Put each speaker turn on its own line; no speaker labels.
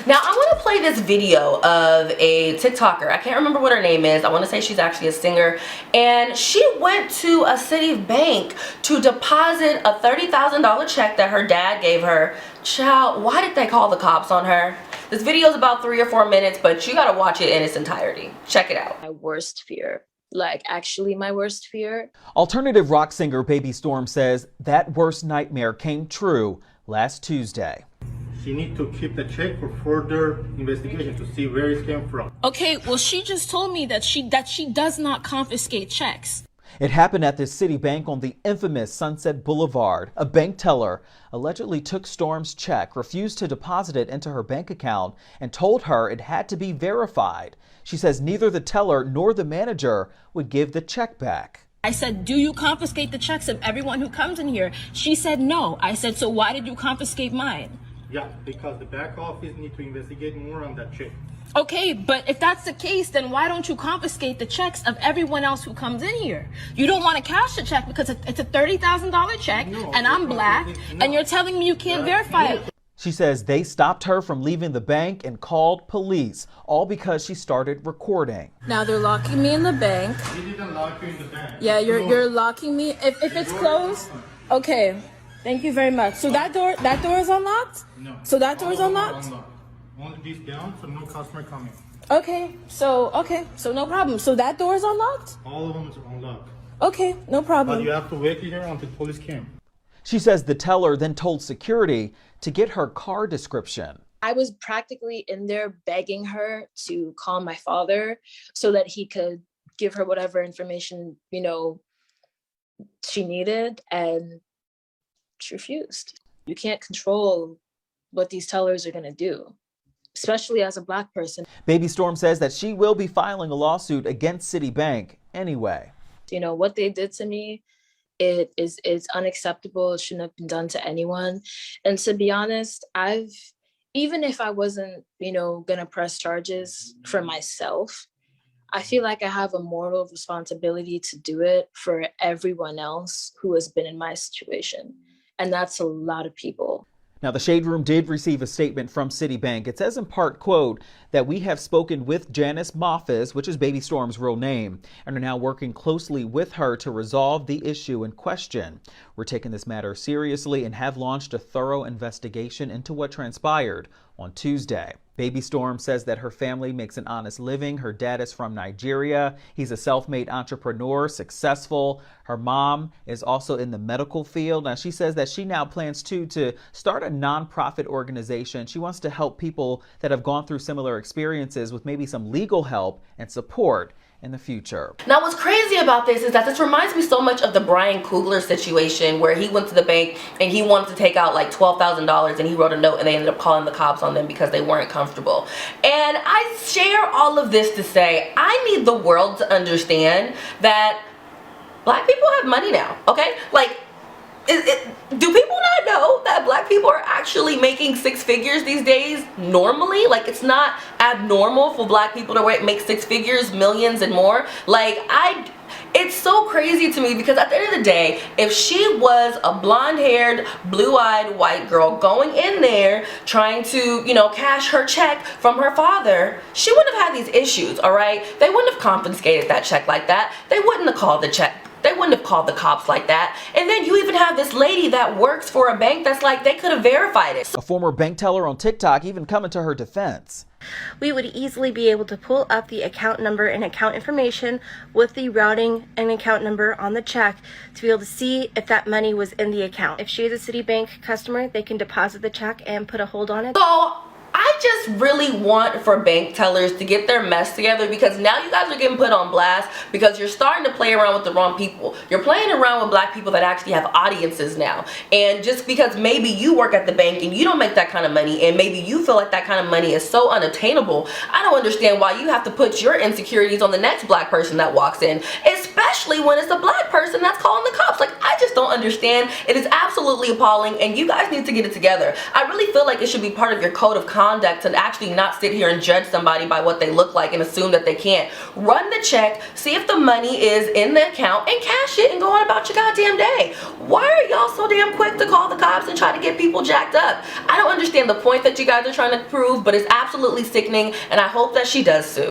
Now I want to play this video of a TikToker. I can't remember what her name is. I want to say she's actually a singer. And she went to a city bank to deposit a $30,000 check that her dad gave her. Child, why did they call the cops on her? This video is about 3 or 4 minutes, but you gotta watch it in its entirety. Check it out.
My worst fear. Like, actually my worst fear.
Alternative rock singer Baby Storme says that worst nightmare came true last Tuesday.
She needs to keep the check for further investigation to see where it came from.
Okay, well, she just told me that she does not confiscate checks.
It happened at this city bank on the infamous Sunset Boulevard. A bank teller allegedly took Storme's check, refused to deposit it into her bank account, and told her it had to be verified. She says neither the teller nor the manager would give the check back.
I said, do you confiscate the checks of everyone who comes in here? She said no. I said, so why did you confiscate mine?
Yeah, because the back office need to investigate more on that check.
Okay, but if that's the case, then why don't you confiscate the checks of everyone else who comes in here? You don't want to cash the check because it's a $30,000 check, and I'm black, and you're telling me you can't verify it.
She says they stopped her from leaving the bank and called police, all because she started recording.
Now they're locking me in the bank.
They didn't lock you in the bank.
Yeah, you're locking me. If it's closed, okay. Thank you very much. So that door is unlocked?
No.
So that door is unlocked?
Only this down, so no customer coming.
Okay, so no problem. So that door is unlocked?
All of them is unlocked.
Okay, no problem.
But you have to wait here until police came.
She says the teller then told security to get her car description.
I was practically in there begging her to call my father so that he could give her whatever information, she needed, and she refused. You can't control what these tellers are going to do, especially as a black person.
Baby Storme says that she will be filing a lawsuit against Citibank anyway.
What they did to me, it's unacceptable. It shouldn't have been done to anyone. And to be honest, even if I wasn't, gonna press charges for myself, I feel like I have a moral responsibility to do it for everyone else who has been in my situation. And that's a lot of people.
Now, the Shade Room did receive a statement from Citibank. It says in part, quote, that we have spoken with Janice Moffis, which is Baby Storme's real name, and are now working closely with her to resolve the issue in question. We're taking this matter seriously and have launched a thorough investigation into what transpired on Tuesday. Baby Storme says that her family makes an honest living. Her dad is from Nigeria. He's a self-made entrepreneur, successful. Her mom is also in the medical field. Now, she says that she now plans to start a nonprofit organization. She wants to help people that have gone through similar experiences with maybe some legal help and support in the future.
Now what's crazy about this is that this reminds me so much of the Brian Coogler situation where he went to the bank and he wanted to take out like $12,000 and he wrote a note and they ended up calling the cops on them because they weren't comfortable. And I share all of this to say I need the world to understand that black people have money now, okay? Like, do people not know that black people are actually making 6 figures these days normally? Like, it's not abnormal for black people to make 6 figures, millions and more. Like, it's so crazy to me because at the end of the day, if she was a blonde-haired, blue-eyed white girl going in there trying to, cash her check from her father, she wouldn't have had these issues, all right? They wouldn't have confiscated that check like that. They wouldn't have called the check. They wouldn't have called the cops like that. And then you even have this lady that works for a bank that's like, they could have verified it.
A former bank teller on TikTok even coming to her defense.
We would easily be able to pull up the account number and account information with the routing and account number on the check to be able to see if that money was in the account. If she is a Citibank customer, they can deposit the check and put a hold on it.
So I just really want for bank tellers to get their mess together because now you guys are getting put on blast because you're starting to play around with the wrong people. You're playing around with black people that actually have audiences now. And just because maybe you work at the bank and you don't make that kind of money and maybe you feel like that kind of money is so unattainable, I don't understand why you have to put your insecurities on the next black person that walks in, especially when it's a black person that's calling the cops. Like, I just don't understand. It is absolutely appalling and you guys need to get it together. I really feel like it should be part of your code of conduct deck to actually not sit here and judge somebody by what they look like and assume that they can't. Run the check, see if the money is in the account, and cash it and go on about your goddamn day. Why are y'all so damn quick to call the cops and try to get people jacked up? I don't understand the point that you guys are trying to prove, but it's absolutely sickening, and I hope that she does sue.